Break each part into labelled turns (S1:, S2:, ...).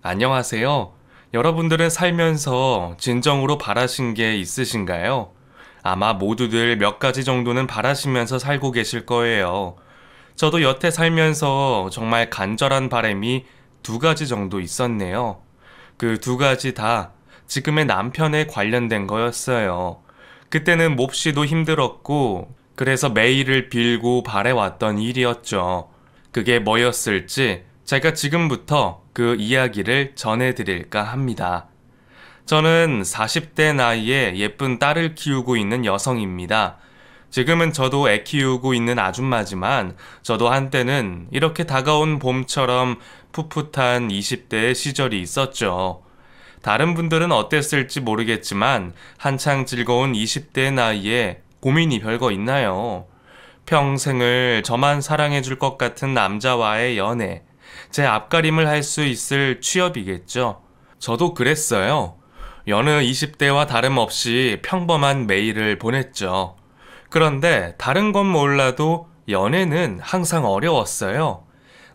S1: 안녕하세요. 여러분들은 살면서 진정으로 바라신 게 있으신가요? 아마 모두들 몇 가지 정도는 바라시면서 살고 계실 거예요. 저도 여태 살면서 정말 간절한 바람이 두 가지 정도 있었네요. 그 두 가지 다 지금의 남편에 관련된 거였어요. 그때는 몹시도 힘들었고, 그래서 매일을 빌고 바래왔던 일이었죠. 그게 뭐였을지 제가 지금부터 그 이야기를 전해드릴까 합니다. 저는 40대 나이에 예쁜 딸을 키우고 있는 여성입니다. 지금은 저도 애 키우고 있는 아줌마지만 저도 한때는 이렇게 다가온 봄처럼 풋풋한 20대의 시절이 있었죠. 다른 분들은 어땠을지 모르겠지만 한창 즐거운 20대 나이에 고민이 별거 있나요? 평생을 저만 사랑해줄 것 같은 남자와의 연애, 제 앞가림을 할 수 있을 취업이겠죠. 저도 그랬어요. 여느 20대와 다름없이 평범한 매일을 보냈죠. 그런데 다른 건 몰라도 연애는 항상 어려웠어요.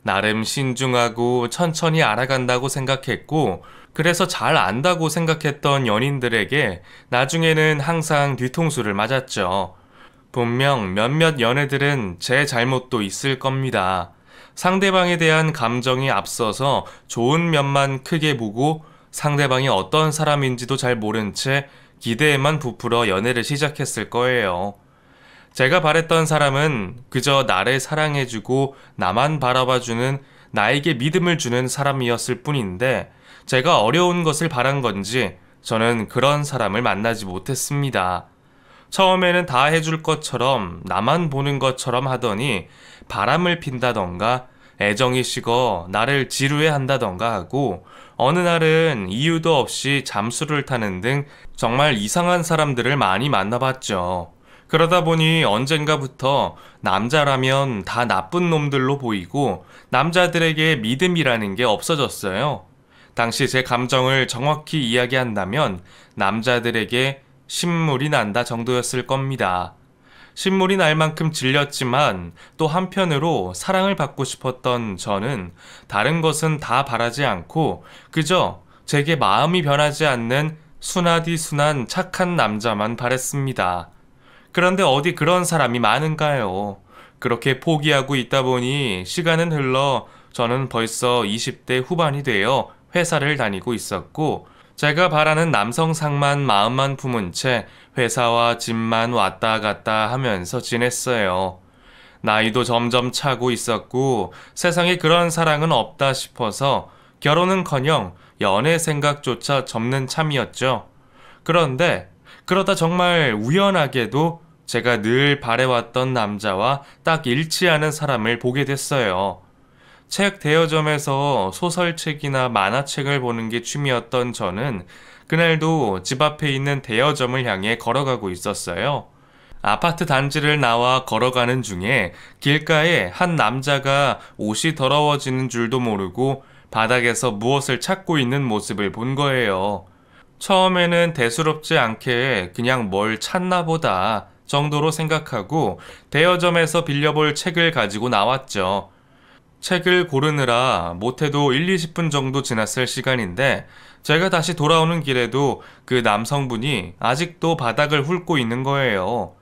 S1: 나름 신중하고 천천히 알아간다고 생각했고, 그래서 잘 안다고 생각했던 연인들에게 나중에는 항상 뒤통수를 맞았죠. 분명 몇몇 연애들은 제 잘못도 있을 겁니다. 상대방에 대한 감정이 앞서서 좋은 면만 크게 보고 상대방이 어떤 사람인지도 잘 모른 채 기대에만 부풀어 연애를 시작했을 거예요. 제가 바랬던 사람은 그저 나를 사랑해주고 나만 바라봐주는, 나에게 믿음을 주는 사람이었을 뿐인데, 제가 어려운 것을 바란 건지 저는 그런 사람을 만나지 못했습니다. 처음에는 다 해줄 것처럼, 나만 보는 것처럼 하더니 바람을 핀다던가 애정이 식어 나를 지루해 한다던가 하고, 어느 날은 이유도 없이 잠수를 타는 등 정말 이상한 사람들을 많이 만나봤죠. 그러다 보니 언젠가부터 남자라면 다 나쁜 놈들로 보이고 남자들에게 믿음이라는 게 없어졌어요. 당시 제 감정을 정확히 이야기한다면 남자들에게 신물이 난다 정도였을 겁니다. 신물이 날 만큼 질렸지만 또 한편으로 사랑을 받고 싶었던 저는 다른 것은 다 바라지 않고 그저 제게 마음이 변하지 않는 순하디 순한 착한 남자만 바랬습니다. 그런데 어디 그런 사람이 많은가요? 그렇게 포기하고 있다 보니 시간은 흘러 저는 벌써 20대 후반이 되어 회사를 다니고 있었고, 제가 바라는 남성상만 마음만 품은 채 회사와 집만 왔다 갔다 하면서 지냈어요. 나이도 점점 차고 있었고 세상에 그런 사랑은 없다 싶어서 결혼은커녕 연애 생각조차 접는 참이었죠. 그런데 그러다 정말 우연하게도 제가 늘 바래왔던 남자와 딱 일치하는 사람을 보게 됐어요. 책 대여점에서 소설책이나 만화책을 보는 게 취미였던 저는 그날도 집 앞에 있는 대여점을 향해 걸어가고 있었어요. 아파트 단지를 나와 걸어가는 중에 길가에 한 남자가 옷이 더러워지는 줄도 모르고 바닥에서 무엇을 찾고 있는 모습을 본 거예요. 처음에는 대수롭지 않게 그냥 뭘 찾나 보다 정도로 생각하고 대여점에서 빌려볼 책을 가지고 나왔죠. 책을 고르느라 못해도 1, 20분 정도 지났을 시간인데 제가 다시 돌아오는 길에도 그 남성분이 아직도 바닥을 훑고 있는 거예요.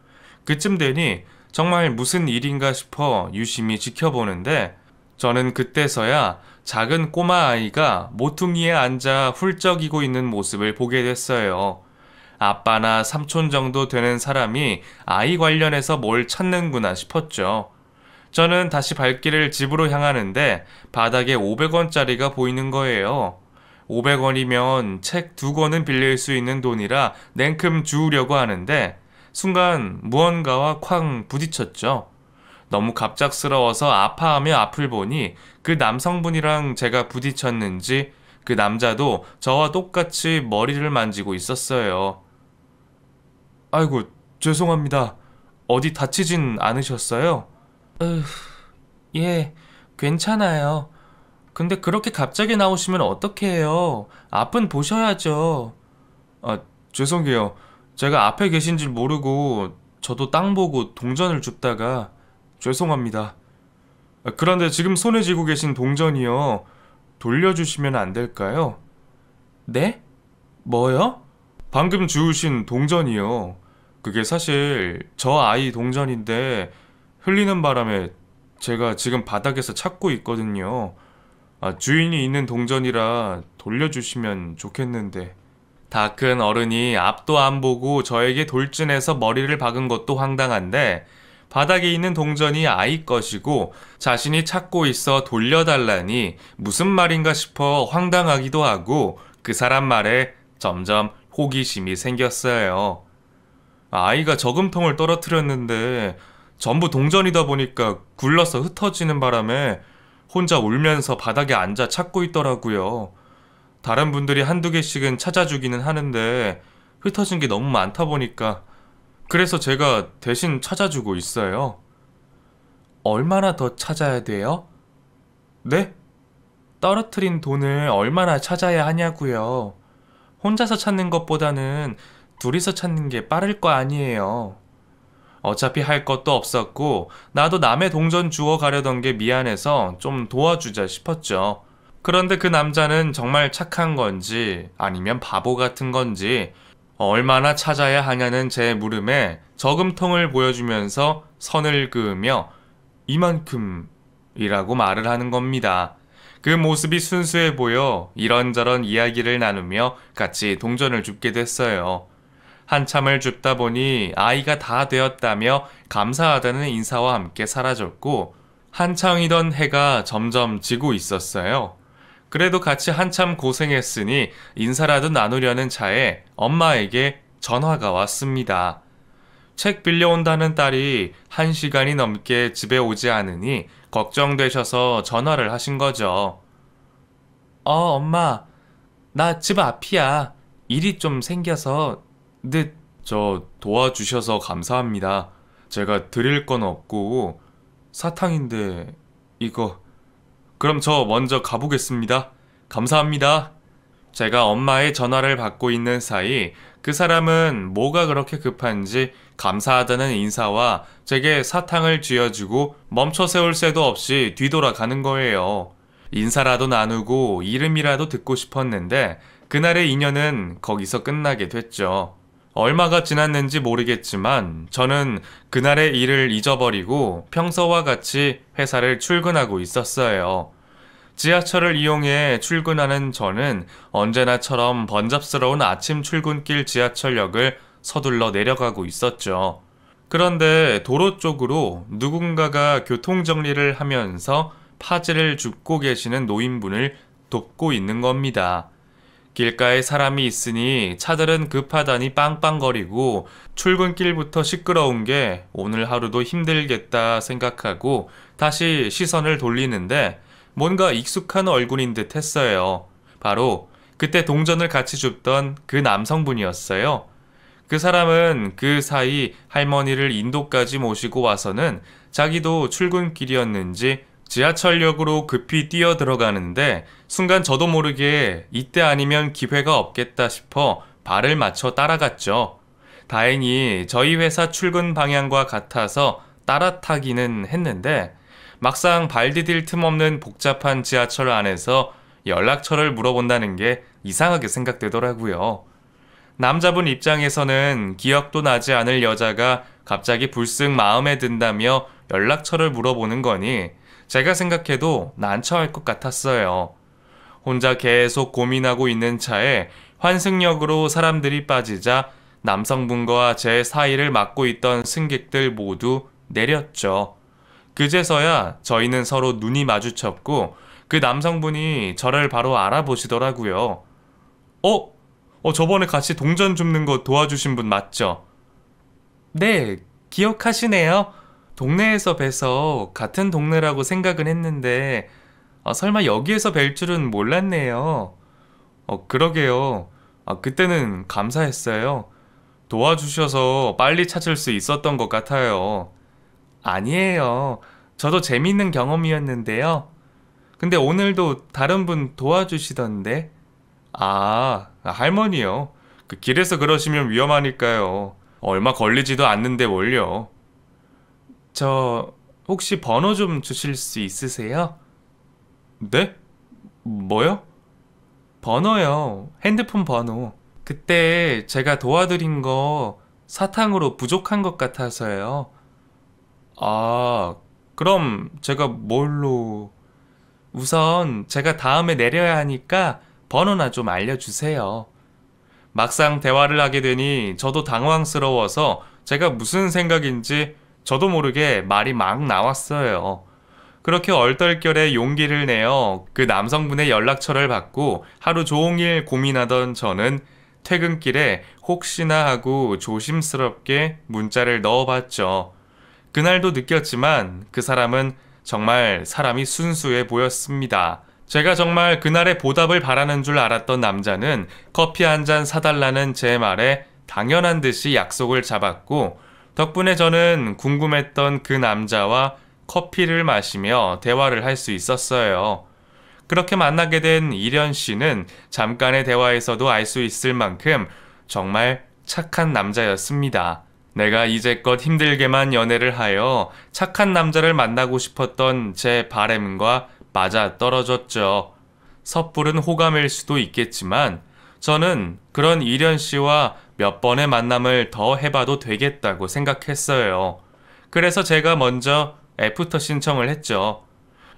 S1: 그쯤 되니 정말 무슨 일인가 싶어 유심히 지켜보는데 저는 그때서야 작은 꼬마 아이가 모퉁이에 앉아 훌쩍이고 있는 모습을 보게 됐어요. 아빠나 삼촌 정도 되는 사람이 아이 관련해서 뭘 찾는구나 싶었죠. 저는 다시 발길을 집으로 향하는데 바닥에 500원짜리가 보이는 거예요. 500원이면 책 2권은 빌릴 수 있는 돈이라 냉큼 주우려고 하는데 순간 무언가와 쾅 부딪혔죠. 너무 갑작스러워서 아파하며 앞을 보니 그 남성분이랑 제가 부딪혔는지 그 남자도 저와 똑같이 머리를 만지고 있었어요. 아이고, 죄송합니다. 어디 다치진 않으셨어요? 예, 괜찮아요. 근데 그렇게 갑자기 나오시면 어떡해요? 앞은 보셔야죠. 아, 죄송해요. 제가 앞에 계신 줄 모르고 저도 땅 보고 동전을 줍다가 죄송합니다. 그런데 지금 손에 쥐고 계신 동전이요. 돌려주시면 안 될까요? 네? 뭐요? 방금 주우신 동전이요. 그게 사실 저 아이 동전인데 흘리는 바람에 제가 지금 바닥에서 찾고 있거든요. 주인이 있는 동전이라 돌려주시면 좋겠는데. 다 큰 어른이 앞도 안 보고 저에게 돌진해서 머리를 박은 것도 황당한데 바닥에 있는 동전이 아이 것이고 자신이 찾고 있어 돌려달라니 무슨 말인가 싶어 황당하기도 하고 그 사람 말에 점점 호기심이 생겼어요. 아이가 저금통을 떨어뜨렸는데 전부 동전이다 보니까 굴러서 흩어지는 바람에 혼자 울면서 바닥에 앉아 찾고 있더라고요. 다른 분들이 한두 개씩은 찾아주기는 하는데 흩어진 게 너무 많다 보니까 그래서 제가 대신 찾아주고 있어요. 얼마나 더 찾아야 돼요? 네? 떨어뜨린 돈을 얼마나 찾아야 하냐고요. 혼자서 찾는 것보다는 둘이서 찾는 게 빠를 거 아니에요. 어차피 할 것도 없었고 나도 남의 동전 주워 가려던 게 미안해서 좀 도와주자 싶었죠. 그런데 그 남자는 정말 착한 건지 아니면 바보 같은 건지 얼마나 찾아야 하냐는 제 물음에 저금통을 보여주면서 선을 그으며 이만큼이라고 말을 하는 겁니다. 그 모습이 순수해 보여 이런저런 이야기를 나누며 같이 동전을 줍게 됐어요. 한참을 줍다 보니 아이가 다 되었다며 감사하다는 인사와 함께 사라졌고 한창이던 해가 점점 지고 있었어요. 그래도 같이 한참 고생했으니 인사라도 나누려는 차에 엄마에게 전화가 왔습니다. 책 빌려온다는 딸이 1시간이 넘게 집에 오지 않으니 걱정되셔서 전화를 하신 거죠. 엄마, 나 집 앞이야. 일이 좀 생겨서 저 도와주셔서 감사합니다. 제가 드릴 건 없고 사탕인데 이거 그럼 저 먼저 가보겠습니다. 감사합니다. 제가 엄마의 전화를 받고 있는 사이 그 사람은 뭐가 그렇게 급한지 감사하다는 인사와 제게 사탕을 쥐어주고 멈춰 세울 새도 없이 뒤돌아가는 거예요. 인사라도 나누고 이름이라도 듣고 싶었는데 그날의 인연은 거기서 끝나게 됐죠. 얼마가 지났는지 모르겠지만 저는 그날의 일을 잊어버리고 평소와 같이 회사를 출근하고 있었어요. 지하철을 이용해 출근하는 저는 언제나처럼 번잡스러운 아침 출근길 지하철역을 서둘러 내려가고 있었죠. 그런데 도로 쪽으로 누군가가 교통정리를 하면서 파지를 줍고 계시는 노인분을 돕고 있는 겁니다. 길가에 사람이 있으니 차들은 급하다니 빵빵거리고 출근길부터 시끄러운 게 오늘 하루도 힘들겠다 생각하고 다시 시선을 돌리는데 뭔가 익숙한 얼굴인 듯 했어요. 바로 그때 동전을 같이 줍던 그 남성분이었어요. 그 사람은 그 사이 할머니를 인도까지 모시고 와서는 자기도 출근길이었는지 지하철역으로 급히 뛰어 들어가는데 순간 저도 모르게 이때 아니면 기회가 없겠다 싶어 발을 맞춰 따라갔죠. 다행히 저희 회사 출근 방향과 같아서 따라타기는 했는데 막상 발 디딜 틈 없는 복잡한 지하철 안에서 연락처를 물어본다는 게 이상하게 생각되더라고요. 남자분 입장에서는 기억도 나지 않을 여자가 갑자기 불쑥 마음에 든다며 연락처를 물어보는 거니 제가 생각해도 난처할 것 같았어요. 혼자 계속 고민하고 있는 차에 환승역으로 사람들이 빠지자 남성분과 제 사이를 맡고 있던 승객들 모두 내렸죠. 그제서야 저희는 서로 눈이 마주쳤고 그 남성분이 저를 바로 알아보시더라고요. 저번에 같이 동전 줍는 거 도와주신 분 맞죠? 네, 기억하시네요. 동네에서 뵈서 같은 동네라고 생각은 했는데 설마 여기에서 뵐 줄은 몰랐네요. 그러게요. 그때는 감사했어요. 도와주셔서 빨리 찾을 수 있었던 것 같아요. 아니에요. 저도 재밌는 경험이었는데요. 근데 오늘도 다른 분 도와주시던데? 할머니요. 그 길에서 그러시면 위험하니까요. 얼마 걸리지도 않는데 뭘요. 저 혹시 번호 좀 주실 수 있으세요? 네? 뭐요? 번호요. 핸드폰 번호. 그때 제가 도와드린 거 사탕으로 부족한 것 같아서요. 아, 그럼 제가 뭘로... 우선 제가 다음에 내려야 하니까 번호나 좀 알려주세요. 막상 대화를 하게 되니 저도 당황스러워서 제가 무슨 생각인지 저도 모르게 말이 막 나왔어요. 그렇게 얼떨결에 용기를 내어 그 남성분의 연락처를 받고 하루 종일 고민하던 저는 퇴근길에 혹시나 하고 조심스럽게 문자를 넣어봤죠. 그날도 느꼈지만 그 사람은 정말 사람이 순수해 보였습니다. 제가 정말 그날의 보답을 바라는 줄 알았던 남자는 커피 한 잔 사달라는 제 말에 당연한 듯이 약속을 잡았고, 덕분에 저는 궁금했던 그 남자와 커피를 마시며 대화를 할 수 있었어요. 그렇게 만나게 된 이련 씨는 잠깐의 대화에서도 알 수 있을 만큼 정말 착한 남자였습니다. 내가 이제껏 힘들게만 연애를 하여 착한 남자를 만나고 싶었던 제 바램과 맞아 떨어졌죠. 섣부른 호감일 수도 있겠지만 저는 그런 이련 씨와 몇 번의 만남을 더 해봐도 되겠다고 생각했어요. 그래서 제가 먼저 애프터 신청을 했죠.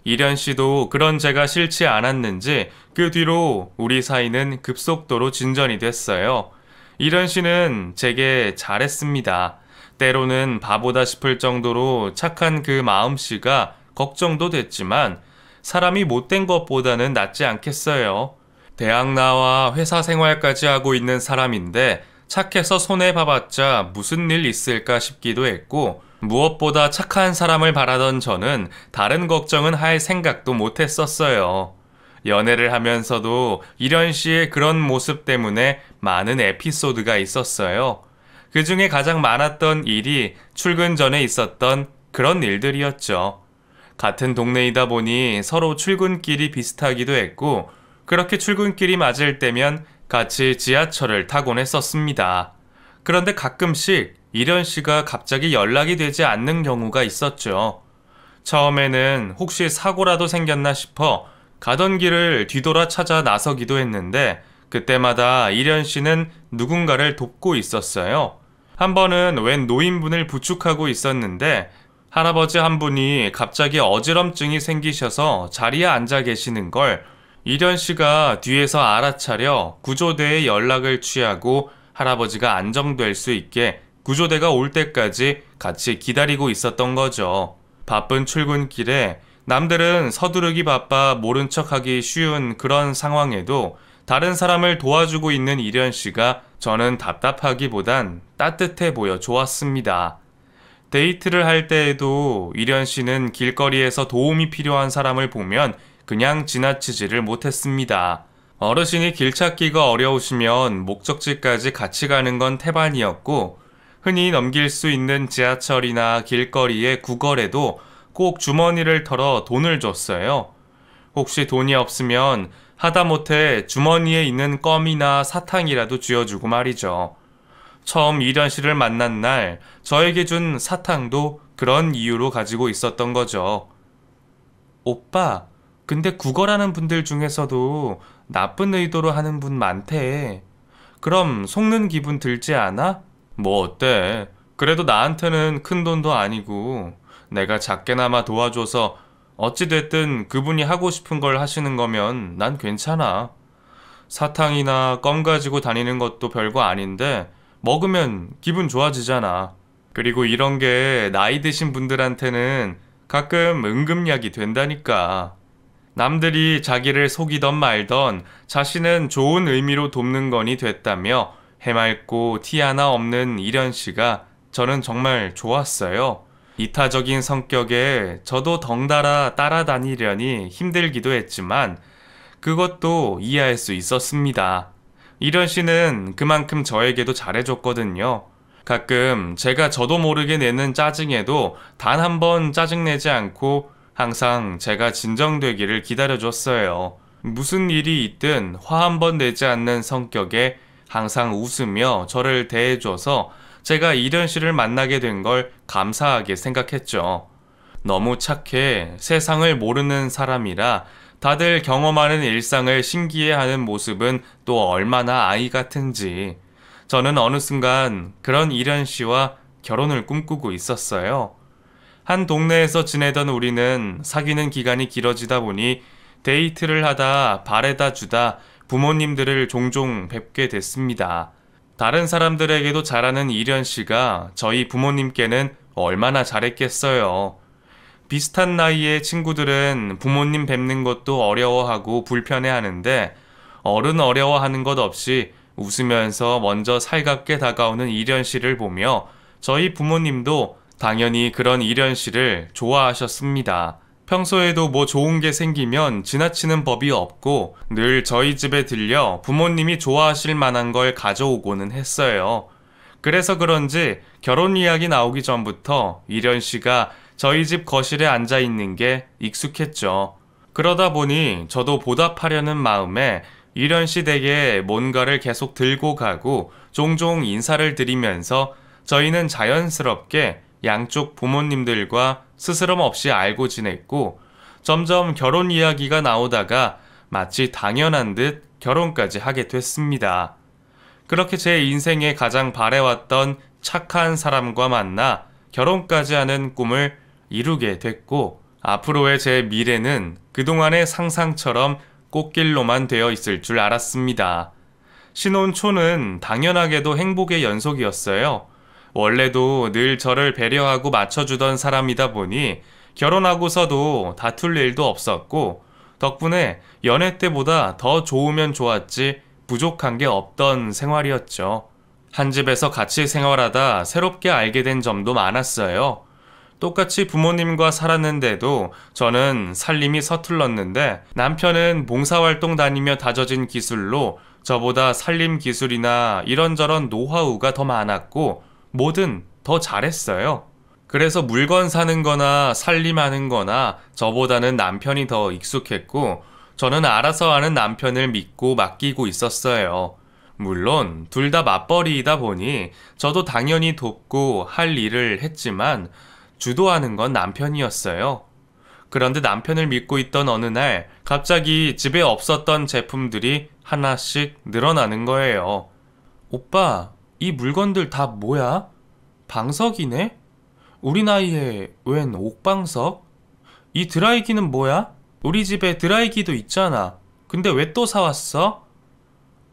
S1: 이련 씨도 그런 제가 싫지 않았는지 그 뒤로 우리 사이는 급속도로 진전이 됐어요. 이련 씨는 제게 잘했습니다. 때로는 바보다 싶을 정도로 착한 그 마음씨가 걱정도 됐지만 사람이 못된 것보다는 낫지 않겠어요. 대학 나와 회사 생활까지 하고 있는 사람인데 착해서 손해봐봤자 무슨 일 있을까 싶기도 했고, 무엇보다 착한 사람을 바라던 저는 다른 걱정은 할 생각도 못했었어요. 연애를 하면서도 이련 씨의 그런 모습 때문에 많은 에피소드가 있었어요. 그 중에 가장 많았던 일이 출근 전에 있었던 그런 일들이었죠. 같은 동네이다 보니 서로 출근길이 비슷하기도 했고, 그렇게 출근길이 맞을 때면 같이 지하철을 타곤 했었습니다. 그런데 가끔씩 이련 씨가 갑자기 연락이 되지 않는 경우가 있었죠. 처음에는 혹시 사고라도 생겼나 싶어 가던 길을 뒤돌아 찾아 나서기도 했는데, 그때마다 이련 씨는 누군가를 돕고 있었어요. 한 번은 웬 노인분을 부축하고 있었는데 할아버지 한 분이 갑자기 어지럼증이 생기셔서 자리에 앉아 계시는 걸 이련 씨가 뒤에서 알아차려 구조대에 연락을 취하고 할아버지가 안정될 수 있게 구조대가 올 때까지 같이 기다리고 있었던 거죠. 바쁜 출근길에 남들은 서두르기 바빠 모른 척하기 쉬운 그런 상황에도 다른 사람을 도와주고 있는 이련 씨가 저는 답답하기보단 따뜻해 보여 좋았습니다. 데이트를 할 때에도 이련 씨는 길거리에서 도움이 필요한 사람을 보면 그냥 지나치지를 못했습니다. 어르신이 길 찾기가 어려우시면 목적지까지 같이 가는 건 태반이었고, 흔히 넘길 수 있는 지하철이나 길거리의 구걸에도 꼭 주머니를 털어 돈을 줬어요. 혹시 돈이 없으면 하다못해 주머니에 있는 껌이나 사탕이라도 쥐어주고 말이죠. 처음 이련 씨를 만난 날 저에게 준 사탕도 그런 이유로 가지고 있었던 거죠. 오빠, 근데 구걸하는 분들 중에서도 나쁜 의도로 하는 분 많대. 그럼 속는 기분 들지 않아? 뭐 어때? 그래도 나한테는 큰 돈도 아니고 내가 작게나마 도와줘서 어찌됐든 그분이 하고 싶은 걸 하시는 거면 난 괜찮아. 사탕이나 껌 가지고 다니는 것도 별거 아닌데 먹으면 기분 좋아지잖아. 그리고 이런 게 나이 드신 분들한테는 가끔 응급약이 된다니까. 남들이 자기를 속이던 말던 자신은 좋은 의미로 돕는 건이 됐다며 해맑고 티 하나 없는 이련 씨가 저는 정말 좋았어요. 이타적인 성격에 저도 덩달아 따라다니려니 힘들기도 했지만 그것도 이해할 수 있었습니다. 이련 씨는 그만큼 저에게도 잘해줬거든요. 가끔 제가 저도 모르게 내는 짜증에도 단 한 번 짜증내지 않고 항상 제가 진정되기를 기다려줬어요. 무슨 일이 있든 화 한 번 내지 않는 성격에 항상 웃으며 저를 대해줘서 제가 이련 씨를 만나게 된 걸 감사하게 생각했죠. 너무 착해 세상을 모르는 사람이라 다들 경험하는 일상을 신기해하는 모습은 또 얼마나 아이 같은지. 저는 어느 순간 그런 이련 씨와 결혼을 꿈꾸고 있었어요. 한 동네에서 지내던 우리는 사귀는 기간이 길어지다 보니 데이트를 하다 발에다 주다 부모님들을 종종 뵙게 됐습니다. 다른 사람들에게도 잘하는 이련 씨가 저희 부모님께는 얼마나 잘했겠어요. 비슷한 나이의 친구들은 부모님 뵙는 것도 어려워하고 불편해하는데 어른 어려워하는 것 없이 웃으면서 먼저 살갑게 다가오는 이련 씨를 보며 저희 부모님도 당연히 그런 이련 씨를 좋아하셨습니다. 평소에도 뭐 좋은 게 생기면 지나치는 법이 없고 늘 저희 집에 들려 부모님이 좋아하실 만한 걸 가져오고는 했어요. 그래서 그런지 결혼 이야기 나오기 전부터 이련 씨가 저희 집 거실에 앉아 있는 게 익숙했죠. 그러다 보니 저도 보답하려는 마음에 이련 씨 댁에 뭔가를 계속 들고 가고 종종 인사를 드리면서 저희는 자연스럽게 양쪽 부모님들과 스스럼 없이 알고 지냈고 점점 결혼 이야기가 나오다가 마치 당연한 듯 결혼까지 하게 됐습니다. 그렇게 제 인생에 가장 바래왔던 착한 사람과 만나 결혼까지 하는 꿈을 이루게 됐고 앞으로의 제 미래는 그동안의 상상처럼 꽃길로만 되어 있을 줄 알았습니다. 신혼초는 당연하게도 행복의 연속이었어요. 원래도 늘 저를 배려하고 맞춰주던 사람이다 보니 결혼하고서도 다툴 일도 없었고 덕분에 연애 때보다 더 좋으면 좋았지 부족한 게 없던 생활이었죠. 한 집에서 같이 생활하다 새롭게 알게 된 점도 많았어요. 똑같이 부모님과 살았는데도 저는 살림이 서툴렀는데 남편은 봉사활동 다니며 다져진 기술로 저보다 살림 기술이나 이런저런 노하우가 더 많았고 뭐든 더 잘했어요. 그래서 물건 사는 거나 살림하는 거나 저보다는 남편이 더 익숙했고 저는 알아서 하는 남편을 믿고 맡기고 있었어요. 물론 둘 다 맞벌이이다 보니 저도 당연히 돕고 할 일을 했지만 주도하는 건 남편이었어요. 그런데 남편을 믿고 있던 어느 날 갑자기 집에 없었던 제품들이 하나씩 늘어나는 거예요. 오빠, 이 물건들 다 뭐야? 방석이네? 우리 나이에 웬 옥방석? 이 드라이기는 뭐야? 우리 집에 드라이기도 있잖아. 근데 왜 또 사왔어?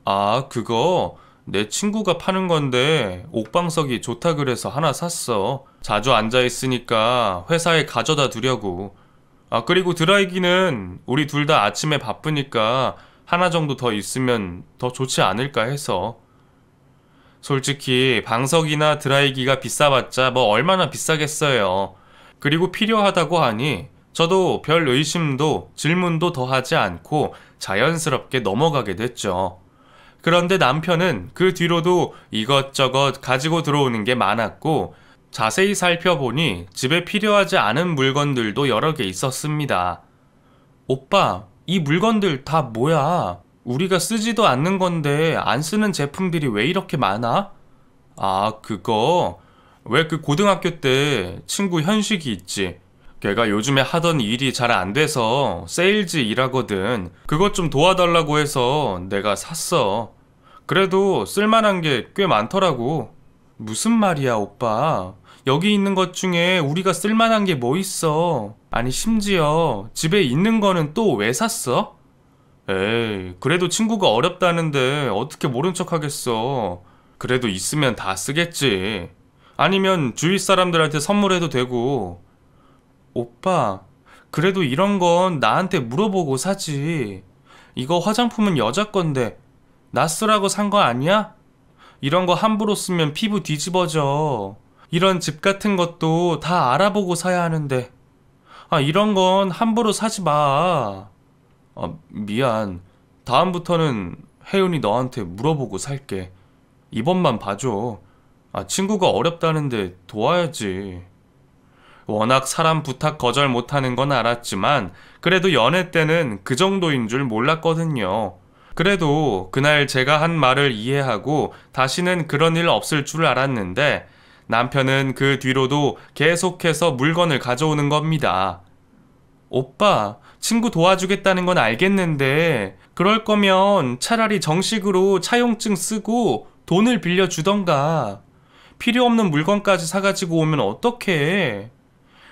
S1: 아, 그거 내 친구가 파는 건데 옥방석이 좋다 그래서 하나 샀어. 자주 앉아있으니까 회사에 가져다 두려고. 아, 그리고 드라이기는 우리 둘 다 아침에 바쁘니까 하나 정도 더 있으면 더 좋지 않을까 해서. 솔직히 방석이나 드라이기가 비싸봤자 뭐 얼마나 비싸겠어요. 그리고 필요하다고 하니 저도 별 의심도 질문도 더 하지 않고 자연스럽게 넘어가게 됐죠. 그런데 남편은 그 뒤로도 이것저것 가지고 들어오는 게 많았고 자세히 살펴보니 집에 필요하지 않은 물건들도 여러 개 있었습니다. 오빠, 이 물건들 다 뭐야? 우리가 쓰지도 않는 건데 안 쓰는 제품들이 왜 이렇게 많아? 아, 그거 왜 그 고등학교 때 친구 현식이 있지? 걔가 요즘에 하던 일이 잘 안 돼서 세일즈 일하거든. 그것 좀 도와달라고 해서 내가 샀어. 그래도 쓸만한 게 꽤 많더라고. 무슨 말이야, 오빠? 여기 있는 것 중에 우리가 쓸만한 게 뭐 있어? 아니, 심지어 집에 있는 거는 또 왜 샀어? 에이, 그래도 친구가 어렵다는데 어떻게 모른 척 하겠어. 그래도 있으면 다 쓰겠지. 아니면 주위 사람들한테 선물해도 되고. 오빠, 그래도 이런 건 나한테 물어보고 사지. 이거 화장품은 여자 건데 나 쓰라고 산 거 아니야? 이런 거 함부로 쓰면 피부 뒤집어져. 이런 집 같은 것도 다 알아보고 사야 하는데. 아, 이런 건 함부로 사지 마. 미안. 다음부터는 혜윤이 너한테 물어보고 살게. 이번만 봐줘. 친구가 어렵다는데 도와야지. 워낙 사람 부탁 거절 못하는 건 알았지만 그래도 연애 때는 그 정도인 줄 몰랐거든요. 그래도 그날 제가 한 말을 이해하고 다시는 그런 일 없을 줄 알았는데 남편은 그 뒤로도 계속해서 물건을 가져오는 겁니다. 오빠, 친구 도와주겠다는 건 알겠는데 그럴 거면 차라리 정식으로 차용증 쓰고 돈을 빌려주던가. 필요 없는 물건까지 사가지고 오면 어떡해.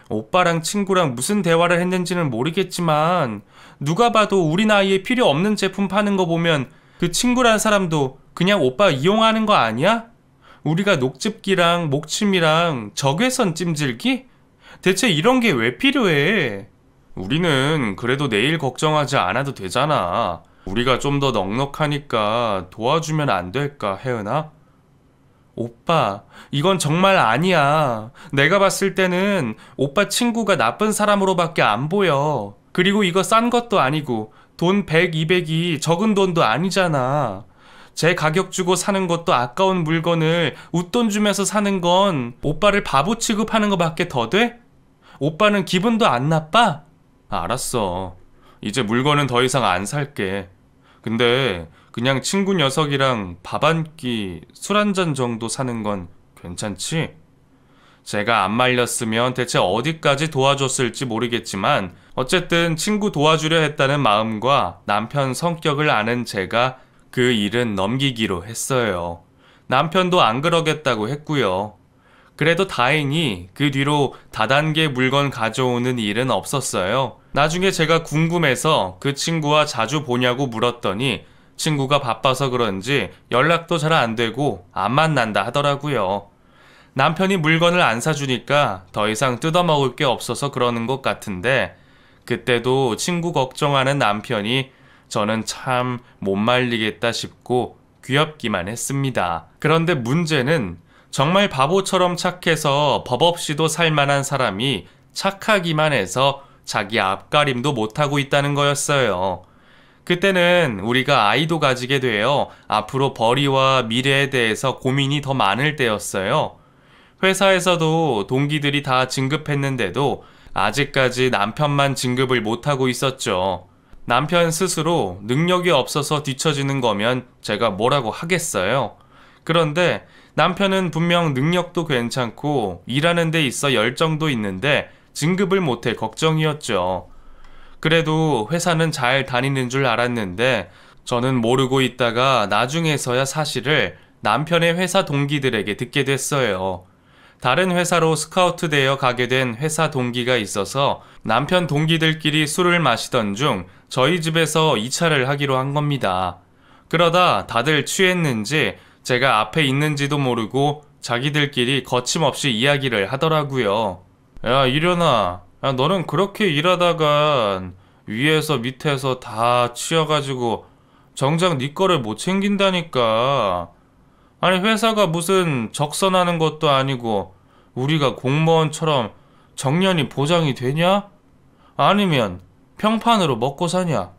S1: 오빠랑 친구랑 무슨 대화를 했는지는 모르겠지만 누가 봐도 우리 나이에 필요 없는 제품 파는 거 보면 그 친구란 사람도 그냥 오빠 이용하는 거 아니야? 우리가 녹즙기랑 목침이랑 적외선 찜질기? 대체 이런 게 왜 필요해? 우리는 그래도 내일 걱정하지 않아도 되잖아. 우리가 좀 더 넉넉하니까 도와주면 안 될까, 혜은아? 오빠, 이건 정말 아니야. 내가 봤을 때는 오빠 친구가 나쁜 사람으로밖에 안 보여. 그리고 이거 싼 것도 아니고 돈 100, 200이 적은 돈도 아니잖아. 제 가격 주고 사는 것도 아까운 물건을 웃돈 주면서 사는 건 오빠를 바보 취급하는 것밖에 더 돼? 오빠는 기분도 안 나빠? 알았어. 이제 물건은 더 이상 안 살게. 근데 그냥 친구 녀석이랑 밥 한 끼, 술 한 잔 정도 사는 건 괜찮지? 제가 안 말렸으면 대체 어디까지 도와줬을지 모르겠지만 어쨌든 친구 도와주려 했다는 마음과 남편 성격을 아는 제가 그 일은 넘기기로 했어요. 남편도 안 그러겠다고 했고요. 그래도 다행히 그 뒤로 다단계 물건 가져오는 일은 없었어요. 나중에 제가 궁금해서 그 친구와 자주 보냐고 물었더니 친구가 바빠서 그런지 연락도 잘 안 되고 안 만난다 하더라고요. 남편이 물건을 안 사주니까 더 이상 뜯어먹을 게 없어서 그러는 것 같은데 그때도 친구 걱정하는 남편이 저는 참 못 말리겠다 싶고 귀엽기만 했습니다. 그런데 문제는 정말 바보처럼 착해서 법 없이도 살만한 사람이 착하기만 해서 자기 앞가림도 못하고 있다는 거였어요. 그때는 우리가 아이도 가지게 되어 앞으로 벌이와 미래에 대해서 고민이 더 많을 때였어요. 회사에서도 동기들이 다 진급했는데도 아직까지 남편만 진급을 못하고 있었죠. 남편 스스로 능력이 없어서 뒤처지는 거면 제가 뭐라고 하겠어요. 그런데 남편은 분명 능력도 괜찮고 일하는 데 있어 열정도 있는데 진급을 못해 걱정이었죠. 그래도 회사는 잘 다니는 줄 알았는데 저는 모르고 있다가 나중에서야 사실을 남편의 회사 동기들에게 듣게 됐어요. 다른 회사로 스카우트 되어 가게 된 회사 동기가 있어서 남편 동기들끼리 술을 마시던 중 저희 집에서 2차를 하기로 한 겁니다. 그러다 다들 취했는지 제가 앞에 있는지도 모르고 자기들끼리 거침없이 이야기를 하더라고요. 야, 이련아. 야, 너는 그렇게 일하다가 위에서 밑에서 다 치여가지고 정작 네 거를 못 챙긴다니까. 아니, 회사가 무슨 적선하는 것도 아니고 우리가 공무원처럼 정년이 보장이 되냐? 아니면 평판으로 먹고 사냐?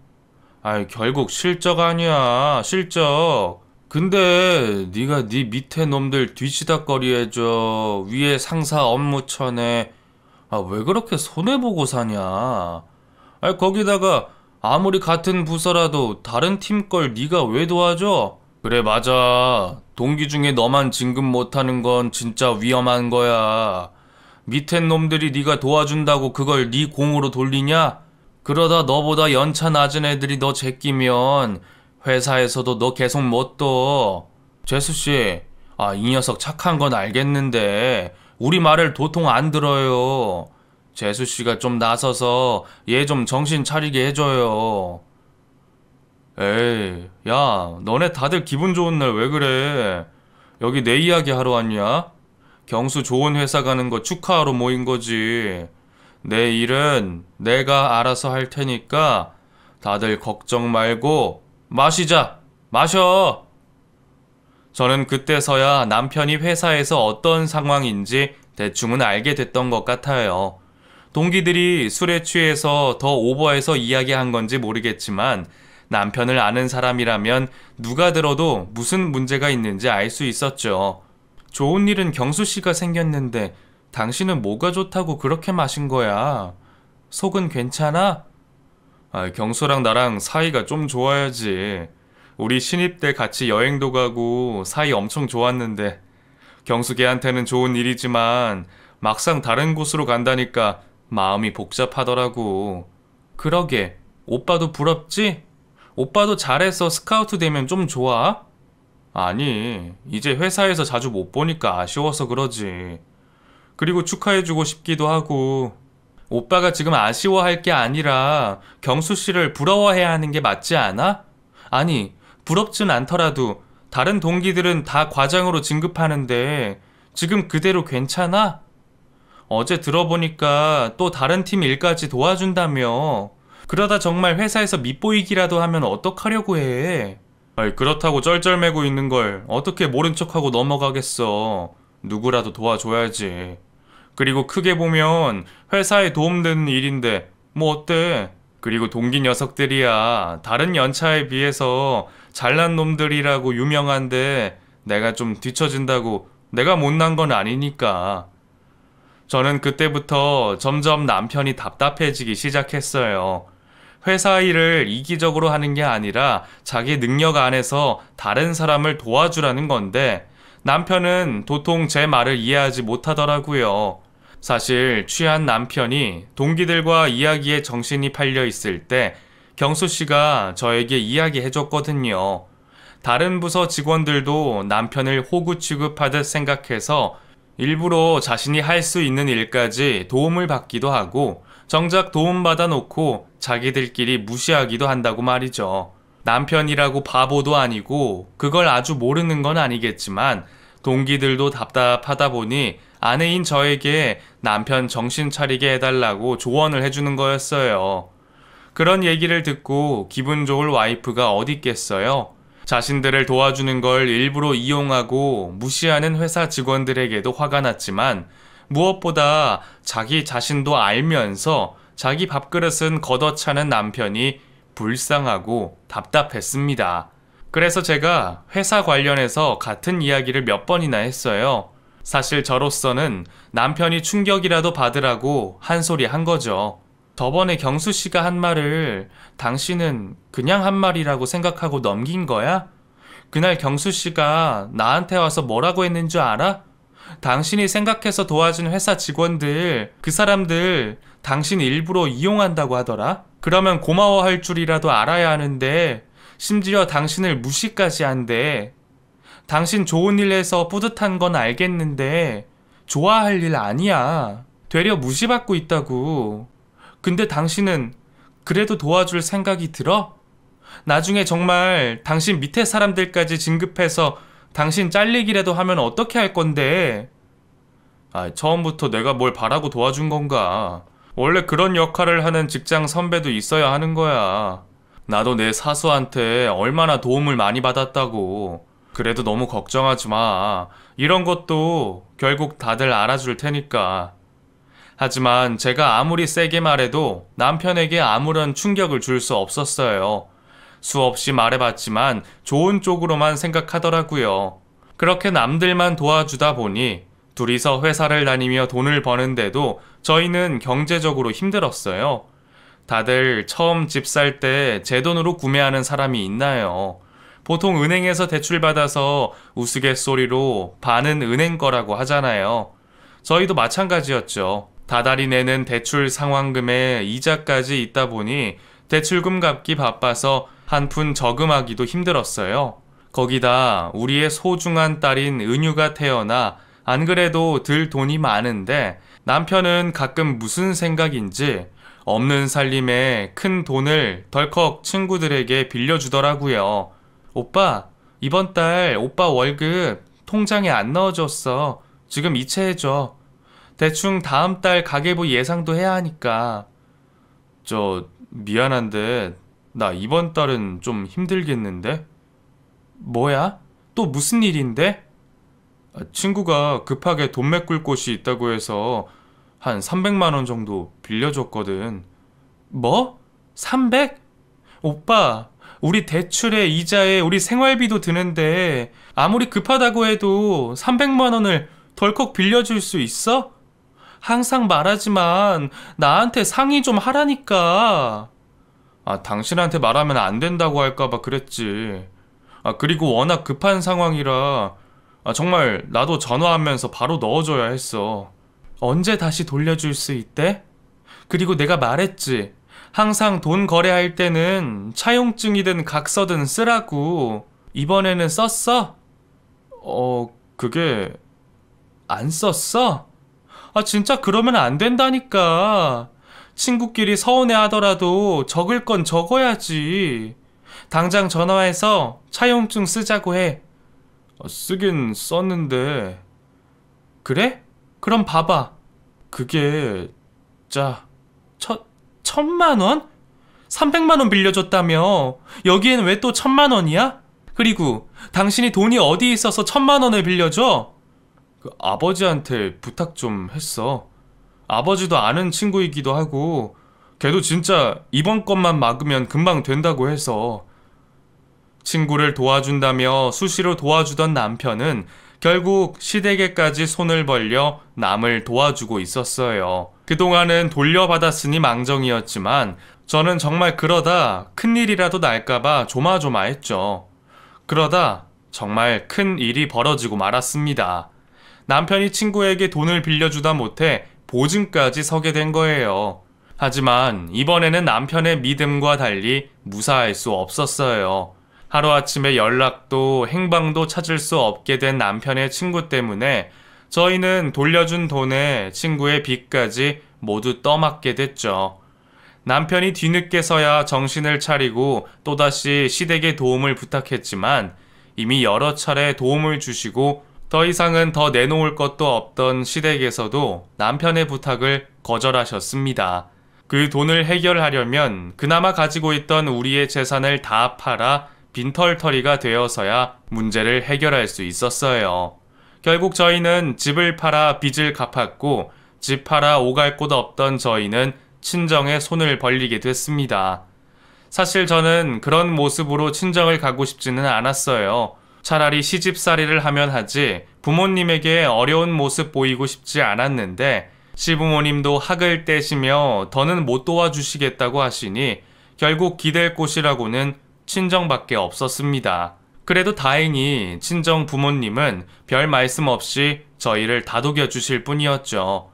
S1: 아이, 결국 실적 아니야, 실적. 근데 네가 네 밑에 놈들 뒤치다꺼리 해줘. 위에 상사 업무 처내. 아, 왜 그렇게 손해보고 사냐? 아, 거기다가 아무리 같은 부서라도 다른 팀 걸 네가 왜 도와줘? 그래, 맞아. 동기 중에 너만 진급 못하는 건 진짜 위험한 거야. 밑에 놈들이 네가 도와준다고 그걸 네 공으로 돌리냐? 그러다 너보다 연차 낮은 애들이 너 제끼면 회사에서도 너 계속 못 둬. 재수씨, 아, 이 녀석 착한 건 알겠는데 우리 말을 도통 안 들어요. 재수씨가 좀 나서서 얘 좀 정신 차리게 해줘요. 에이, 야, 너네 다들 기분 좋은 날 왜 그래? 여기 내 이야기 하러 왔냐? 경수 좋은 회사 가는 거 축하하러 모인 거지. 내 일은 내가 알아서 할 테니까 다들 걱정 말고 마시자. 마셔. 저는 그때서야 남편이 회사에서 어떤 상황인지 대충은 알게 됐던 것 같아요. 동기들이 술에 취해서 더 오버해서 이야기한 건지 모르겠지만 남편을 아는 사람이라면 누가 들어도 무슨 문제가 있는지 알 수 있었죠. 좋은 일은 경수 씨가 생겼는데 당신은 뭐가 좋다고 그렇게 마신 거야? 속은 괜찮아? 아, 경수랑 나랑 사이가 좀 좋아야지. 우리 신입 때 같이 여행도 가고 사이 엄청 좋았는데 경수 걔한테는 좋은 일이지만 막상 다른 곳으로 간다니까 마음이 복잡하더라고. 그러게, 오빠도 부럽지? 오빠도 잘해서 스카우트 되면 좀 좋아? 아니, 이제 회사에서 자주 못 보니까 아쉬워서 그러지. 그리고 축하해주고 싶기도 하고. 오빠가 지금 아쉬워할 게 아니라 경수 씨를 부러워해야 하는 게 맞지 않아? 아니, 부럽진 않더라도 다른 동기들은 다 과장으로 진급하는데 지금 그대로 괜찮아? 어제 들어보니까 또 다른 팀 일까지 도와준다며. 그러다 정말 회사에서 밉보이기라도 하면 어떡하려고 해. 아이, 그렇다고 쩔쩔매고 있는 걸 어떻게 모른 척하고 넘어가겠어. 누구라도 도와줘야지. 그리고 크게 보면 회사에 도움되는 일인데 뭐 어때? 그리고 동기 녀석들이야 다른 연차에 비해서 잘난 놈들이라고 유명한데 내가 좀 뒤처진다고 내가 못난 건 아니니까. 저는 그때부터 점점 남편이 답답해지기 시작했어요. 회사 일을 이기적으로 하는 게 아니라 자기 능력 안에서 다른 사람을 도와주라는 건데 남편은 도통 제 말을 이해하지 못하더라고요. 사실 취한 남편이 동기들과 이야기에 정신이 팔려 있을 때 경수 씨가 저에게 이야기해 줬거든요. 다른 부서 직원들도 남편을 호구 취급하듯 생각해서 일부러 자신이 할 수 있는 일까지 도움을 받기도 하고 정작 도움받아 놓고 자기들끼리 무시하기도 한다고 말이죠. 남편이라고 바보도 아니고 그걸 아주 모르는 건 아니겠지만 동기들도 답답하다 보니 아내인 저에게 남편 정신 차리게 해달라고 조언을 해주는 거였어요. 그런 얘기를 듣고 기분 좋을 와이프가 어디 있겠어요? 자신들을 도와주는 걸 일부러 이용하고 무시하는 회사 직원들에게도 화가 났지만 무엇보다 자기 자신도 알면서 자기 밥그릇은 걷어차는 남편이 불쌍하고 답답했습니다. 그래서 제가 회사 관련해서 같은 이야기를 몇 번이나 했어요. 사실 저로서는 남편이 충격이라도 받으라고 한 소리 한 거죠. 저번에 경수 씨가 한 말을 당신은 그냥 한 말이라고 생각하고 넘긴 거야? 그날 경수 씨가 나한테 와서 뭐라고 했는 줄 알아? 당신이 생각해서 도와준 회사 직원들, 그 사람들 당신 일부러 이용한다고 하더라? 그러면 고마워할 줄이라도 알아야 하는데 심지어 당신을 무시까지 한대. 당신 좋은 일 해서 뿌듯한 건 알겠는데 좋아할 일 아니야. 되려 무시받고 있다고. 근데 당신은 그래도 도와줄 생각이 들어? 나중에 정말 당신 밑에 사람들까지 진급해서 당신 잘리기라도 하면 어떻게 할 건데? 처음부터 내가 뭘 바라고 도와준 건가? 원래 그런 역할을 하는 직장 선배도 있어야 하는 거야. 나도 내 사수한테 얼마나 도움을 많이 받았다고. 그래도 너무 걱정하지 마. 이런 것도 결국 다들 알아줄 테니까. 하지만 제가 아무리 세게 말해도 남편에게 아무런 충격을 줄 수 없었어요. 수없이 말해봤지만 좋은 쪽으로만 생각하더라고요. 그렇게 남들만 도와주다 보니 둘이서 회사를 다니며 돈을 버는데도 저희는 경제적으로 힘들었어요. 다들 처음 집 살 때 제 돈으로 구매하는 사람이 있나요? 보통 은행에서 대출받아서 우스갯소리로 반은 은행 거라고 하잖아요. 저희도 마찬가지였죠. 다달이 내는 대출 상환금에 이자까지 있다 보니 대출금 갚기 바빠서 한 푼 저금하기도 힘들었어요. 거기다 우리의 소중한 딸인 은유가 태어나 안 그래도 들 돈이 많은데 남편은 가끔 무슨 생각인지 없는 살림에 큰 돈을 덜컥 친구들에게 빌려주더라고요. 오빠, 이번 달 오빠 월급 통장에 안 넣어줬어. 지금 이체해줘. 대충 다음 달 가계부 예상도 해야 하니까. 미안한데 나 이번 달은 좀 힘들겠는데? 뭐야? 또 무슨 일인데? 친구가 급하게 돈 메꿀 곳이 있다고 해서 한 300만 원 정도 빌려줬거든. 뭐? 300? 오빠, 우리 대출에 이자에 우리 생활비도 드는데 아무리 급하다고 해도 300만 원을 덜컥 빌려줄 수 있어? 항상 말하지만 나한테 상의 좀 하라니까. 당신한테 말하면 안 된다고 할까봐 그랬지. 그리고 워낙 급한 상황이라 정말 나도 전화하면서 바로 넣어줘야 했어. 언제 다시 돌려줄 수 있대? 그리고 내가 말했지. 항상 돈 거래할 때는 차용증이든 각서든 쓰라고. 이번에는 썼어? 그게 안 썼어? 아, 진짜 그러면 안 된다니까. 친구끼리 서운해 하더라도 적을 건 적어야지. 당장 전화해서 차용증 쓰자고 해. 쓰긴 썼는데. 그래? 그럼 봐봐. 그게, 자, 1,000만 원? 300만 원 빌려줬다며. 여기엔 왜 또 1,000만 원이야? 그리고 당신이 돈이 어디 있어서 1,000만 원을 빌려줘? 아버지한테 부탁 좀 했어. 아버지도 아는 친구이기도 하고, 걔도 진짜 이번 것만 막으면 금방 된다고 해서. 친구를 도와준다며 수시로 도와주던 남편은 결국 시댁에까지 손을 벌려 남을 도와주고 있었어요. 그동안은 돌려받았으니 망정이었지만 저는 정말 그러다 큰일이라도 날까봐 조마조마했죠. 그러다 정말 큰 일이 벌어지고 말았습니다. 남편이 친구에게 돈을 빌려주다 못해 보증까지 서게 된 거예요. 하지만 이번에는 남편의 믿음과 달리 무사할 수 없었어요. 하루아침에 연락도 행방도 찾을 수 없게 된 남편의 친구 때문에 저희는 돌려준 돈에 친구의 빚까지 모두 떠맡게 됐죠. 남편이 뒤늦게서야 정신을 차리고 또다시 시댁에 도움을 부탁했지만 이미 여러 차례 도움을 주시고 더 이상은 더 내놓을 것도 없던 시댁에서도 남편의 부탁을 거절하셨습니다. 그 돈을 해결하려면 그나마 가지고 있던 우리의 재산을 다 팔아 빈털터리가 되어서야 문제를 해결할 수 있었어요. 결국 저희는 집을 팔아 빚을 갚았고 집 팔아 오갈 곳 없던 저희는 친정에 손을 벌리게 됐습니다. 사실 저는 그런 모습으로 친정을 가고 싶지는 않았어요. 차라리 시집살이를 하면 하지 부모님에게 어려운 모습 보이고 싶지 않았는데 시부모님도 학을 떼시며 더는 못 도와주시겠다고 하시니 결국 기댈 곳이라고는 친정밖에 없었습니다. 그래도 다행히 친정 부모님은 별 말씀 없이 저희를 다독여 주실 뿐이었죠.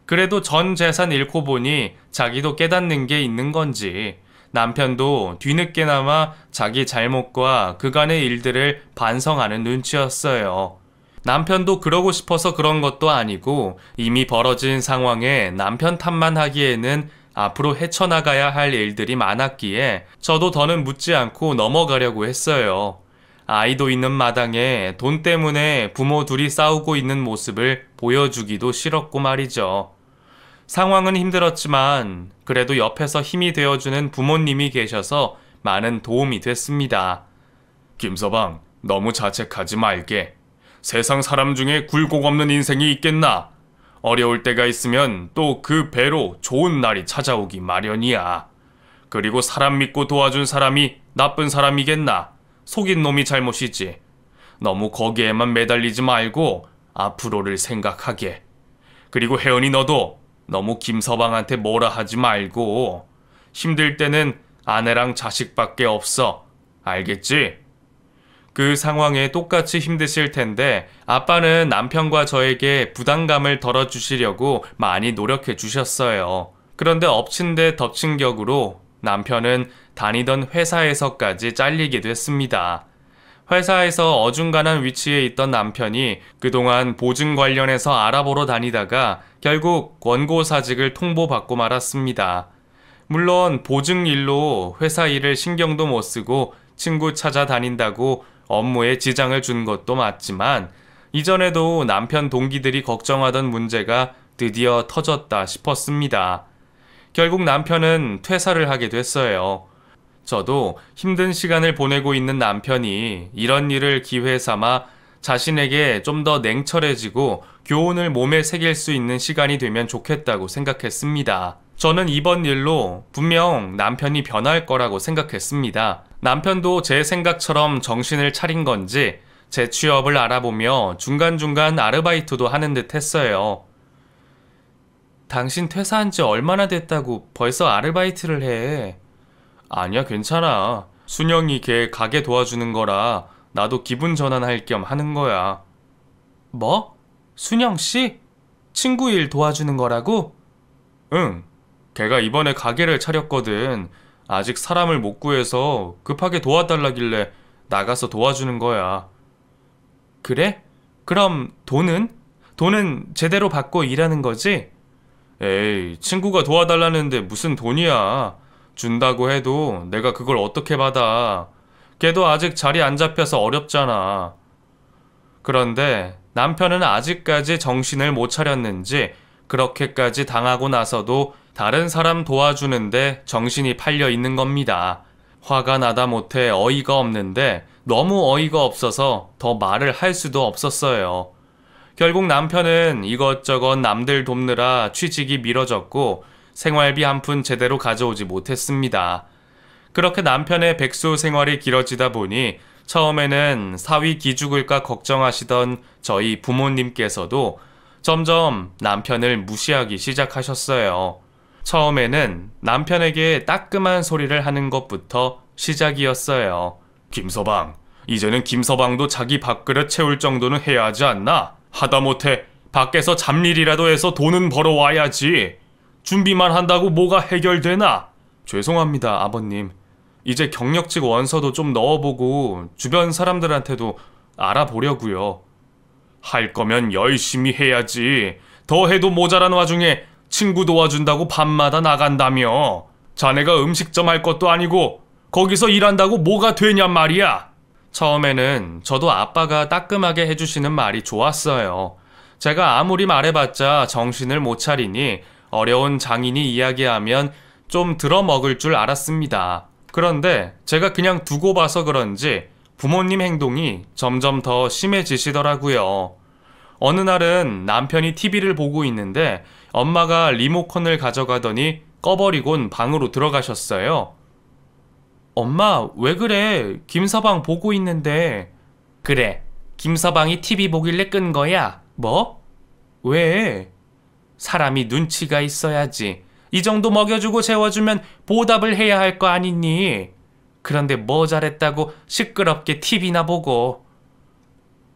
S1: 그래도 전 재산 잃고 보니 자기도 깨닫는 게 있는 건지 남편도 뒤늦게나마 자기 잘못과 그간의 일들을 반성하는 눈치였어요. 남편도 그러고 싶어서 그런 것도 아니고 이미 벌어진 상황에 남편 탓만 하기에는 앞으로 헤쳐나가야 할 일들이 많았기에 저도 더는 묻지 않고 넘어가려고 했어요. 아이도 있는 마당에 돈 때문에 부모 둘이 싸우고 있는 모습을 보여주기도 싫었고 말이죠. 상황은 힘들었지만 그래도 옆에서 힘이 되어주는 부모님이 계셔서 많은 도움이 됐습니다. 김서방, 너무 자책하지 말게. 세상 사람 중에 굴곡 없는 인생이 있겠나? 어려울 때가 있으면 또 그 배로 좋은 날이 찾아오기 마련이야. 그리고 사람 믿고 도와준 사람이 나쁜 사람이겠나? 속인 놈이 잘못이지. 너무 거기에만 매달리지 말고 앞으로를 생각하게. 그리고 혜연이 너도 너무 김서방한테 뭐라 하지 말고 힘들 때는 아내랑 자식밖에 없어. 알겠지? 그 상황에 똑같이 힘드실 텐데 아빠는 남편과 저에게 부담감을 덜어주시려고 많이 노력해 주셨어요. 그런데 엎친 데 덮친 격으로 남편은 다니던 회사에서까지 잘리게 됐습니다. 회사에서 어중간한 위치에 있던 남편이 그동안 보증 관련해서 알아보러 다니다가 결국 원고사직을 통보받고 말았습니다. 물론 보증 일로 회사 일을 신경도 못 쓰고 친구 찾아다닌다고 업무에 지장을 준 것도 맞지만 이전에도 남편 동기들이 걱정하던 문제가 드디어 터졌다 싶었습니다. 결국 남편은 퇴사를 하게 됐어요. 저도 힘든 시간을 보내고 있는 남편이 이런 일을 기회 삼아 자신에게 좀 더 냉철해지고 교훈을 몸에 새길 수 있는 시간이 되면 좋겠다고 생각했습니다. 저는 이번 일로 분명 남편이 변할 거라고 생각했습니다. 남편도 제 생각처럼 정신을 차린 건지 재취업을 알아보며 중간중간 아르바이트도 하는 듯 했어요. 당신 퇴사한 지 얼마나 됐다고 벌써 아르바이트를 해? 아니야, 괜찮아. 순영이 걔 가게 도와주는 거라 나도 기분 전환할 겸 하는 거야. 뭐? 순영 씨? 친구 일 도와주는 거라고? 응. 걔가 이번에 가게를 차렸거든. 아직 사람을 못 구해서 급하게 도와달라길래 나가서 도와주는 거야. 그래? 그럼 돈은? 돈은 제대로 받고 일하는 거지? 에이, 친구가 도와달라는데 무슨 돈이야. 준다고 해도 내가 그걸 어떻게 받아. 걔도 아직 자리 안 잡혀서 어렵잖아. 그런데 남편은 아직까지 정신을 못 차렸는지 그렇게까지 당하고 나서도 다른 사람 도와주는데 정신이 팔려 있는 겁니다. 화가 나다 못해 어이가 없는데 너무 어이가 없어서 더 말을 할 수도 없었어요. 결국 남편은 이것저것 남들 돕느라 취직이 미뤄졌고 생활비 한 푼 제대로 가져오지 못했습니다. 그렇게 남편의 백수 생활이 길어지다 보니 처음에는 사위 기죽을까 걱정하시던 저희 부모님께서도 점점 남편을 무시하기 시작하셨어요. 처음에는 남편에게 따끔한 소리를 하는 것부터 시작이었어요. 김서방, 이제는 김서방도 자기 밥그릇 채울 정도는 해야 하지 않나? 하다못해 밖에서 잡일이라도 해서 돈은 벌어와야지. 준비만 한다고 뭐가 해결되나? 죄송합니다, 아버님. 이제 경력직 원서도 좀 넣어보고 주변 사람들한테도 알아보려고요. 할 거면 열심히 해야지. 더 해도 모자란 와중에 친구 도와준다고 밤마다 나간다며. 자네가 음식점 할 것도 아니고 거기서 일한다고 뭐가 되냔 말이야. 처음에는 저도 아빠가 따끔하게 해주시는 말이 좋았어요. 제가 아무리 말해봤자 정신을 못 차리니 어려운 장인이 이야기하면 좀 들어먹을 줄 알았습니다. 그런데 제가 그냥 두고 봐서 그런지 부모님 행동이 점점 더 심해지시더라고요. 어느 날은 남편이 TV를 보고 있는데 엄마가 리모컨을 가져가더니 꺼버리곤 방으로 들어가셨어요. 엄마, 왜 그래? 김서방 보고 있는데. 그래, 김서방이 TV 보길래 끈 거야. 뭐? 왜? 사람이 눈치가 있어야지. 이 정도 먹여주고 재워주면 보답을 해야 할 거 아니니? 그런데 뭐 잘했다고 시끄럽게 TV나 보고.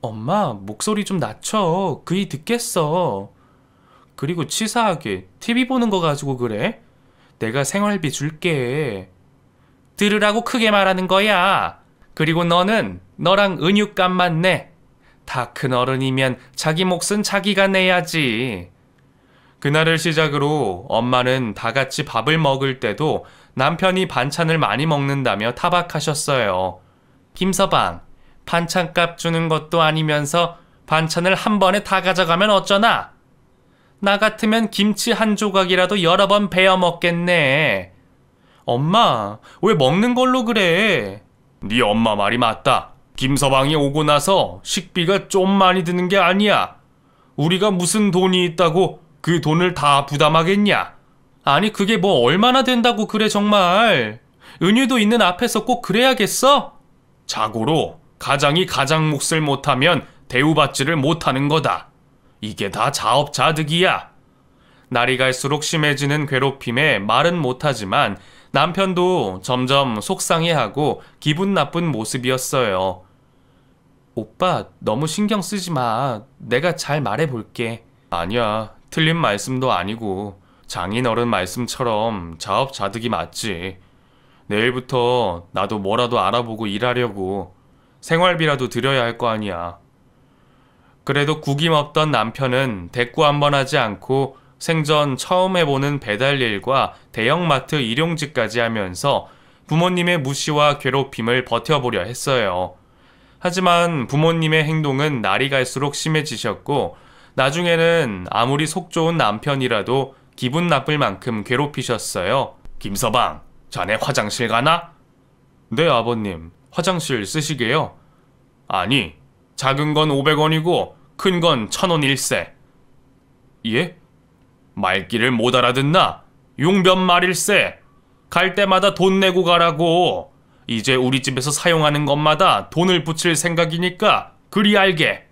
S1: 엄마, 목소리 좀 낮춰. 그이 듣겠어. 그리고 치사하게 TV 보는 거 가지고 그래? 내가 생활비 줄게. 들으라고 크게 말하는 거야. 그리고 너는 너랑 은유값만 내. 다 큰 어른이면 자기 몫은 자기가 내야지. 그날을 시작으로 엄마는 다 같이 밥을 먹을 때도 남편이 반찬을 많이 먹는다며 타박하셨어요. 김서방, 반찬값 주는 것도 아니면서 반찬을 한 번에 다 가져가면 어쩌나? 나 같으면 김치 한 조각이라도 여러 번 베어 먹겠네. 엄마, 왜 먹는 걸로 그래? 네 엄마 말이 맞다. 김서방이 오고 나서 식비가 좀 많이 드는 게 아니야. 우리가 무슨 돈이 있다고 그 돈을 다 부담하겠냐? 아니, 그게 뭐 얼마나 된다고 그래 정말. 은유도 있는 앞에서 꼭 그래야겠어? 자고로 가장이 가장 몫을 못하면 대우받지를 못하는 거다. 이게 다 자업자득이야. 날이 갈수록 심해지는 괴롭힘에 말은 못하지만 남편도 점점 속상해하고 기분 나쁜 모습이었어요. 오빠, 너무 신경 쓰지 마. 내가 잘 말해볼게. 아니야, 틀린 말씀도 아니고 장인어른 말씀처럼 자업자득이 맞지. 내일부터 나도 뭐라도 알아보고 일하려고. 생활비라도 드려야 할 거 아니야. 그래도 구김없던 남편은 대꾸 한번 하지 않고 생전 처음 해보는 배달 일과 대형마트 일용직까지 하면서 부모님의 무시와 괴롭힘을 버텨보려 했어요. 하지만 부모님의 행동은 날이 갈수록 심해지셨고 나중에는 아무리 속 좋은 남편이라도 기분 나쁠 만큼 괴롭히셨어요. 김서방, 자네 화장실 가나? 네, 아버님. 화장실 쓰시게요? 아니, 작은 건 500원이고 큰 건 1000원일세. 예? 말귀를 못 알아듣나? 용변 말일세. 갈 때마다 돈 내고 가라고. 이제 우리 집에서 사용하는 것마다 돈을 붙일 생각이니까 그리 알게.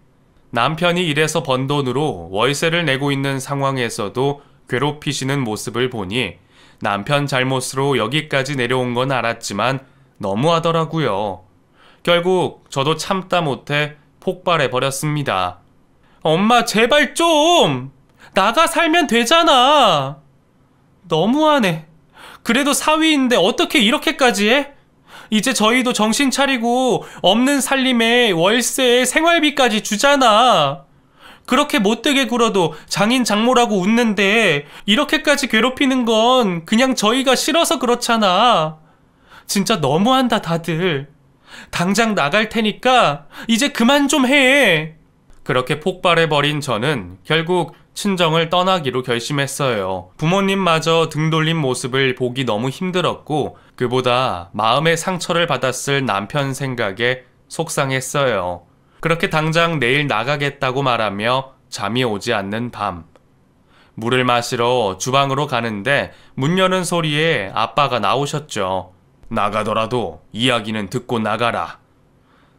S1: 남편이 일해서 번 돈으로 월세를 내고 있는 상황에서도 괴롭히시는 모습을 보니 남편 잘못으로 여기까지 내려온 건 알았지만 너무하더라고요. 결국 저도 참다 못해 폭발해 버렸습니다. 엄마, 제발 좀! 나가 살면 되잖아! 너무하네. 그래도 사위인데 어떻게 이렇게까지 해? 이제 저희도 정신 차리고 없는 살림에 월세에 생활비까지 주잖아. 그렇게 못되게 굴어도 장인 장모라고 웃는데 이렇게까지 괴롭히는 건 그냥 저희가 싫어서 그렇잖아. 진짜 너무한다 다들. 당장 나갈 테니까 이제 그만 좀 해. 그렇게 폭발해버린 저는 결국 친정을 떠나기로 결심했어요. 부모님마저 등 돌린 모습을 보기 너무 힘들었고 그보다 마음의 상처를 받았을 남편 생각에 속상했어요. 그렇게 당장 내일 나가겠다고 말하며 잠이 오지 않는 밤. 물을 마시러 주방으로 가는데 문 여는 소리에 아빠가 나오셨죠. 나가더라도 이야기는 듣고 나가라.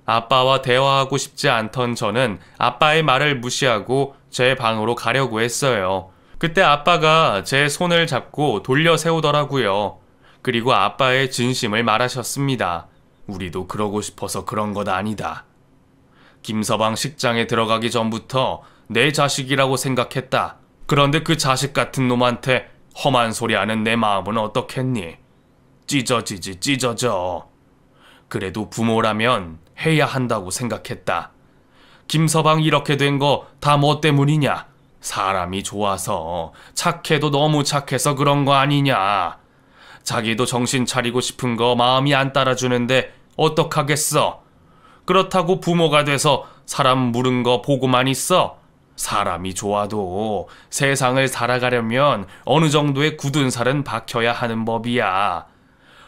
S1: 아빠와 대화하고 싶지 않던 저는 아빠의 말을 무시하고 제 방으로 가려고 했어요. 그때 아빠가 제 손을 잡고 돌려 세우더라고요. 그리고 아빠의 진심을 말하셨습니다. 우리도 그러고 싶어서 그런 것 아니다. 김서방 식장에 들어가기 전부터 내 자식이라고 생각했다. 그런데 그 자식 같은 놈한테 험한 소리 하는 내 마음은 어떻겠니? 찢어지지 찢어져. 그래도 부모라면 해야 한다고 생각했다. 김서방 이렇게 된 거 다 뭐 때문이냐? 사람이 좋아서, 착해도 너무 착해서 그런 거 아니냐? 자기도 정신 차리고 싶은 거 마음이 안 따라주는데 어떡하겠어? 그렇다고 부모가 돼서 사람 물은 거 보고만 있어? 사람이 좋아도 세상을 살아가려면 어느 정도의 굳은 살은 박혀야 하는 법이야.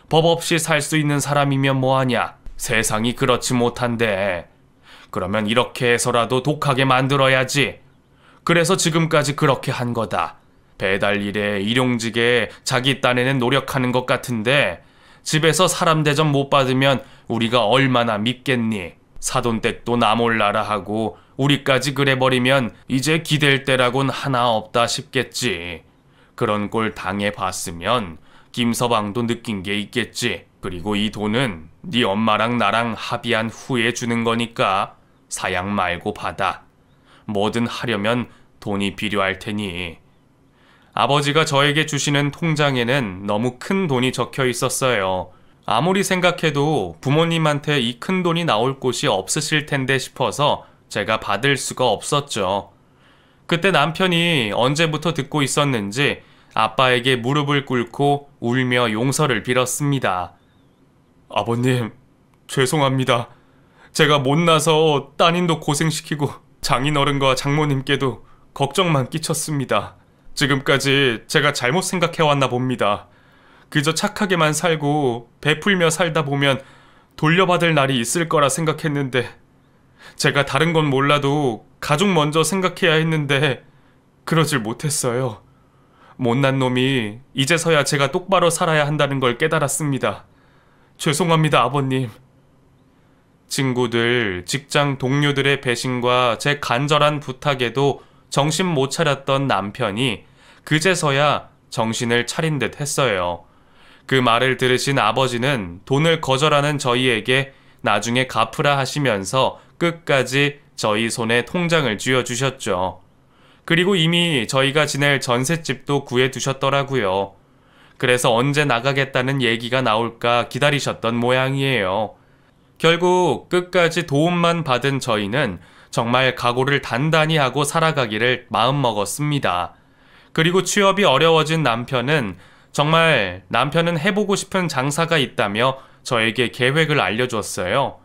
S1: 법 없이 살 수 있는 사람이면 뭐하냐? 세상이 그렇지 못한데. 그러면 이렇게 해서라도 독하게 만들어야지. 그래서 지금까지 그렇게 한 거다. 배달 일에 일용직에 자기 딴에는 노력하는 것 같은데 집에서 사람 대접 못 받으면 우리가 얼마나 밉겠니? 사돈댁도 나 몰라라 하고 우리까지 그래버리면 이제 기댈 때라곤 하나 없다 싶겠지. 그런 꼴 당해봤으면 김서방도 느낀 게 있겠지. 그리고 이 돈은 네 엄마랑 나랑 합의한 후에 주는 거니까 사양 말고 받아. 뭐든 하려면 돈이 필요할 테니. 아버지가 저에게 주시는 통장에는 너무 큰 돈이 적혀 있었어요. 아무리 생각해도 부모님한테 이 큰 돈이 나올 곳이 없으실 텐데 싶어서 제가 받을 수가 없었죠. 그때 남편이 언제부터 듣고 있었는지 아빠에게 무릎을 꿇고 울며 용서를 빌었습니다. 아버님, 죄송합니다. 제가 못나서 따님도 고생시키고 장인어른과 장모님께도 걱정만 끼쳤습니다. 지금까지 제가 잘못 생각해왔나 봅니다. 그저 착하게만 살고 베풀며 살다 보면 돌려받을 날이 있을 거라 생각했는데 제가 다른 건 몰라도 가족 먼저 생각해야 했는데 그러질 못했어요. 못난 놈이 이제서야 제가 똑바로 살아야 한다는 걸 깨달았습니다. 죄송합니다, 아버님. 친구들, 직장 동료들의 배신과 제 간절한 부탁에도 정신 못 차렸던 남편이 그제서야 정신을 차린 듯 했어요. 그 말을 들으신 아버지는 돈을 거절하는 저희에게 나중에 갚으라 하시면서 끝까지 저희 손에 통장을 쥐어주셨죠. 그리고 이미 저희가 지낼 전셋집도 구해두셨더라고요. 그래서 언제 나가겠다는 얘기가 나올까 기다리셨던 모양이에요. 결국 끝까지 도움만 받은 저희는 정말 각오를 단단히 하고 살아가기를 마음먹었습니다. 그리고 취업이 어려워진 남편은 정말 남편은 해보고 싶은 장사가 있다며 저에게 계획을 알려줬어요.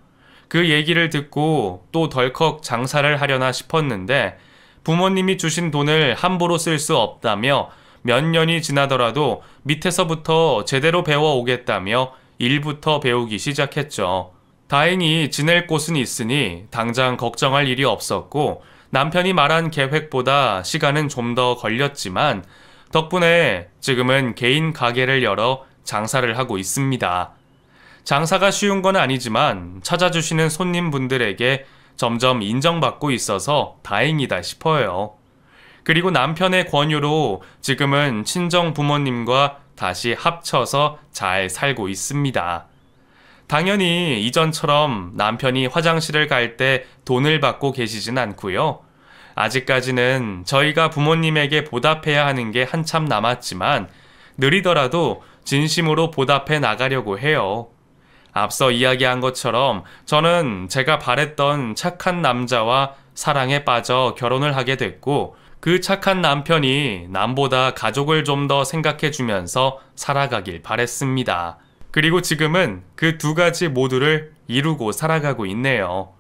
S1: 그 얘기를 듣고 또 덜컥 장사를 하려나 싶었는데 부모님이 주신 돈을 함부로 쓸 수 없다며 몇 년이 지나더라도 밑에서부터 제대로 배워오겠다며 일부터 배우기 시작했죠. 다행히 지낼 곳은 있으니 당장 걱정할 일이 없었고 남편이 말한 계획보다 시간은 좀 더 걸렸지만 덕분에 지금은 개인 가게를 열어 장사를 하고 있습니다. 장사가 쉬운 건 아니지만 찾아주시는 손님분들에게 점점 인정받고 있어서 다행이다 싶어요. 그리고 남편의 권유로 지금은 친정 부모님과 다시 합쳐서 잘 살고 있습니다. 당연히 이전처럼 남편이 화장실을 갈 때 돈을 받고 계시진 않고요. 아직까지는 저희가 부모님에게 보답해야 하는 게 한참 남았지만 느리더라도 진심으로 보답해 나가려고 해요. 앞서 이야기한 것처럼 저는 제가 바랬던 착한 남자와 사랑에 빠져 결혼을 하게 됐고, 그 착한 남편이 남보다 가족을 좀 더 생각해 주면서 살아가길 바랬습니다. 그리고 지금은 그 두 가지 모두를 이루고 살아가고 있네요.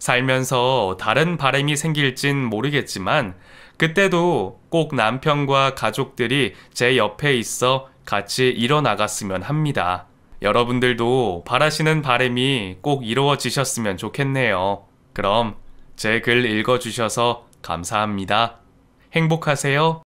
S1: 살면서 다른 바람이 생길진 모르겠지만 그때도 꼭 남편과 가족들이 제 옆에 있어 같이 이뤄나갔으면 합니다. 여러분들도 바라시는 바람이 꼭 이루어지셨으면 좋겠네요. 그럼 제 글 읽어주셔서 감사합니다. 행복하세요.